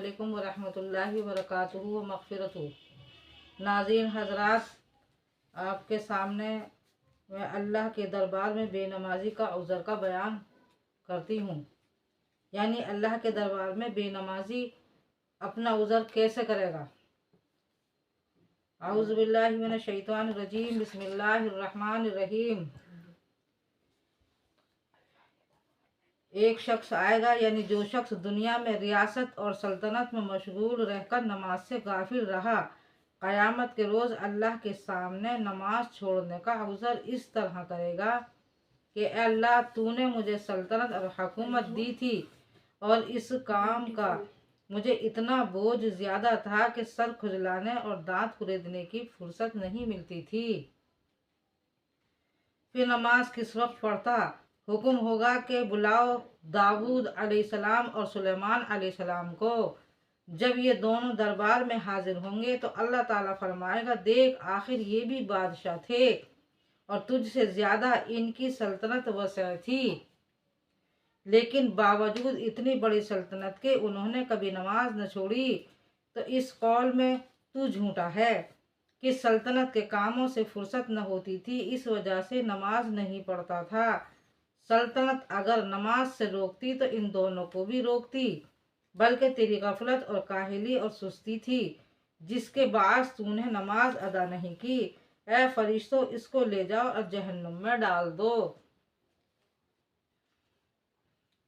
अस्सलामुअलैकुम वरहमतुल्लाहि वबरकातुहू व मग़फ़िरतुहू। नाज़रीन हज़रात, आपके सामने मैं अल्लाह के दरबार में बेनमाजी का उज़र का बयान करती हूँ। यानी अल्लाह के दरबार में बेनमाजी अपना उज़र कैसे करेगा। आऊज़ु बिल्लाहि मिनश शैतानिर रजीम, बिस्मिल्लाहिर रहमानिर रहीम। एक शख्स आएगा, यानी जो शख्स दुनिया में रियासत और सल्तनत में मशगूल रहकर नमाज से गाफिल रहा, क़यामत के रोज़ अल्लाह के सामने नमाज छोड़ने का उज़र इस तरह करेगा कि अल्लाह, तूने मुझे सल्तनत और हुकूमत दी थी और इस काम का मुझे इतना बोझ ज़्यादा था कि सर खुजलाने और दांत कुरेदने की फुर्सत नहीं मिलती थी। फिर नमाज किस वक्त पढ़ता? हुक्म होगा कि बुलाओ दाऊद अलैहिस्सलाम और सुलेमान अलैहिस्सलाम को। जब ये दोनों दरबार में हाजिर होंगे तो अल्लाह ताला फरमाएगा, देख, आखिर ये भी बादशाह थे और तुझसे ज़्यादा इनकी सल्तनत वसी थी, लेकिन बावजूद इतनी बड़ी सल्तनत के उन्होंने कभी नमाज न छोड़ी। तो इस कौल में तू झूठा है कि सल्तनत के कामों से फुर्सत न होती थी, इस वजह से नमाज नहीं पढ़ता था। सल्तनत अगर नमाज से रोकती तो इन दोनों को भी रोकती, बल्कि तेरी गफलत और काहिली और सुस्ती थी जिसके बायस तूने नमाज अदा नहीं की। ए फरिश्तों, इसको ले जाओ और जहन्नुम में डाल दो।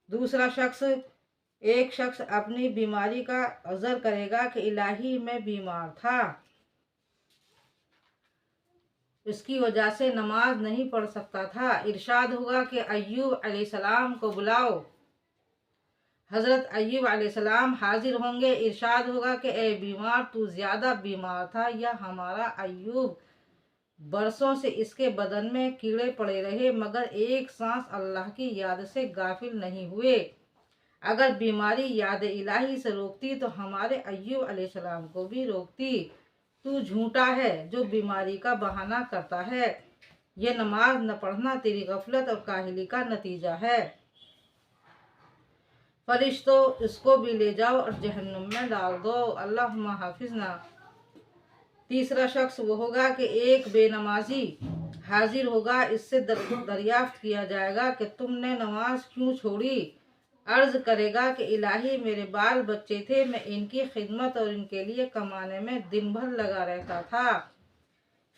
दूसरा शख्स, एक शख्स अपनी बीमारी का अज़र करेगा कि इलाही मैं बीमार था, इसकी वजह से नमाज नहीं पढ़ सकता था। इरशाद होगा कि अय्यूब अलैहिस्सलाम को बुलाओ। हज़रत अय्यूब अलैहिस्सलाम हाजिर होंगे। इरशाद होगा कि ए बीमार, तू ज़्यादा बीमार था या हमारा अय्यूब? बरसों से इसके बदन में कीड़े पड़े रहे मगर एक सांस अल्लाह की याद से गाफिल नहीं हुए। अगर बीमारी याद इलाही से रोकती तो हमारे अय्यूब अलैहिस्सलाम को भी रोकती। तू झूठा है जो बीमारी का बहाना करता है। ये नमाज न पढ़ना तेरी गफलत और काहिली का नतीजा है। फरिश्तों, इसको भी ले जाओ और जहन्नुम में डाल दो। अल्लाहुम्मा हाफिजना। तीसरा शख्स वो होगा कि एक बेनमाजी हाजिर होगा। इससे दरियाफ्त किया जाएगा कि तुमने नमाज क्यों छोड़ी। अर्ज करेगा कि इलाही, मेरे बाल बच्चे थे, मैं इनकी खिदमत और इनके लिए कमाने में दिन भर लगा रहता था,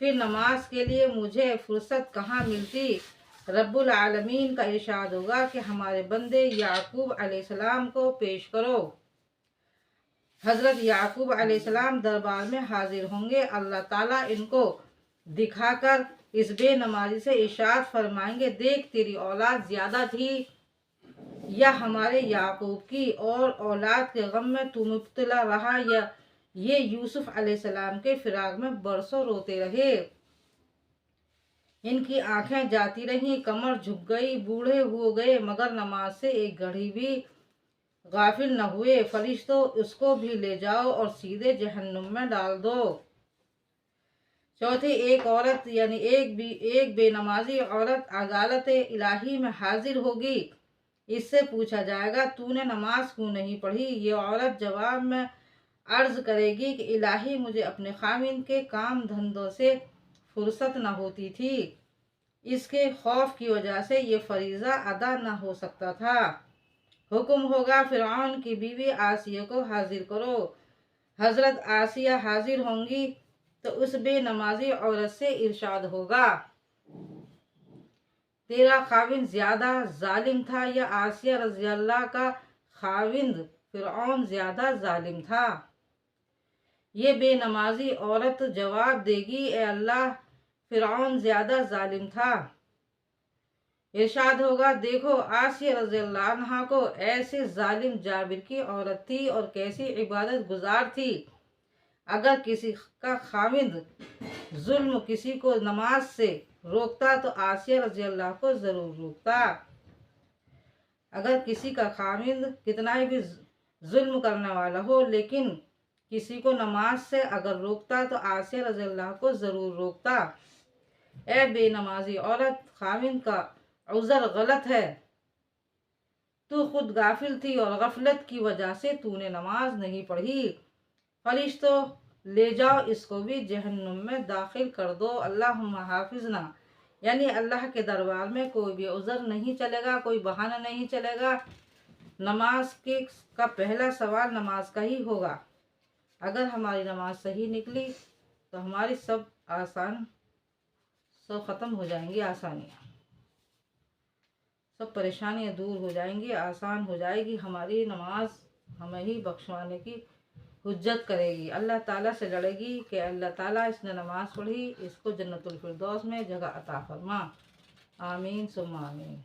फिर नमाज के लिए मुझे फुर्सत कहाँ मिलती। रब्बुल आलमीन का इरशाद होगा कि हमारे बंदे याकूब अलैहिस्सलाम को पेश करो। हज़रत याकूब अलैहिस्सलाम दरबार में हाजिर होंगे। अल्लाह ताला इनको दिखाकर इस बेनमाजी से इरशाद फरमाएंगे, देख, तेरी औलाद ज़्यादा थी या हमारे याकूब की, और औलाद के गम में तू मुब्तला रहा या ये यूसुफ अलैहिस्सलाम के फिराक में बरसों रोते रहे। इनकी आंखें जाती रहीं, कमर झुक गई, बूढ़े हो गए मगर नमाज से एक घड़ी भी गाफिल न हुए। फरिश्तों, उसको भी ले जाओ और सीधे जहन्नुम में डाल दो। चौथी, एक औरत यानी एक बेनमाजी औरत अदालत इलाही में हाजिर होगी। इससे पूछा जाएगा, तूने नमाज क्यों नहीं पढ़ी। ये औरत जवाब में अर्ज करेगी कि इलाही, मुझे अपने खामिन के काम धंधों से फुर्सत न होती थी, इसके खौफ की वजह से ये फरीज़ा अदा न हो सकता था। हुक्म होगा, फिरौन की बीवी आसिया को हाजिर करो। हज़रत आसिया हाजिर होंगी तो उस बेनमाजी औरत से इरशाद होगा, तेरा खाविंद ज्यादा जालिम था या आसिया रज़ी अल्लाह का खाविंद फिरौन ज्यादा जालिम था। ये बेनमाजी औरत जवाब देगी, ए अल्लाह, फिरौन ज्यादा जालिम था। इरशाद होगा, देखो, आसिया रज़ी अल्लाह अन्हा को ऐसे जालिम जाबिर की औरत थी और कैसी इबादत गुजार थी। अगर किसी का खाविंद जुल्म किसी को नमाज से रोकता तो आसिया रज़ी अल्लाह को ज़रूर रोकता। अगर किसी का खाविंद कितना भी जुल्म करने वाला हो लेकिन किसी को नमाज से अगर रोकता तो आसिया रज़ी अल्लाह को ज़रूर रोकता। ए बेनमाजी औरत, खाविंद का उज़र गलत है, तू खुद गाफिल थी और गफलत की वजह से तूने नमाज नहीं पढ़ी। फरिश्तों, ले जाओ इसको भी जहन्नुम में दाखिल कर दो। अल्लाहुम्मा हाफिजना, यानी अल्लाह के दरबार में कोई भी उज़र नहीं चलेगा, कोई बहाना नहीं चलेगा। नमाज के का पहला सवाल नमाज का ही होगा। अगर हमारी नमाज सही निकली तो हमारी सब ख़त्म हो जाएंगी, आसानियाँ, सब परेशानियाँ दूर हो जाएंगी, आसान हो जाएगी। हमारी नमाज हमें ही बख्शवाने की हुज्जत करेगी, अल्लाह ताला से लड़ेगी कि अल्लाह ताला इसने नमाज पढ़ी, इसको जन्नतुल फिरदौस में जगह अता फरमा। आमीन सुम्मा आमीन।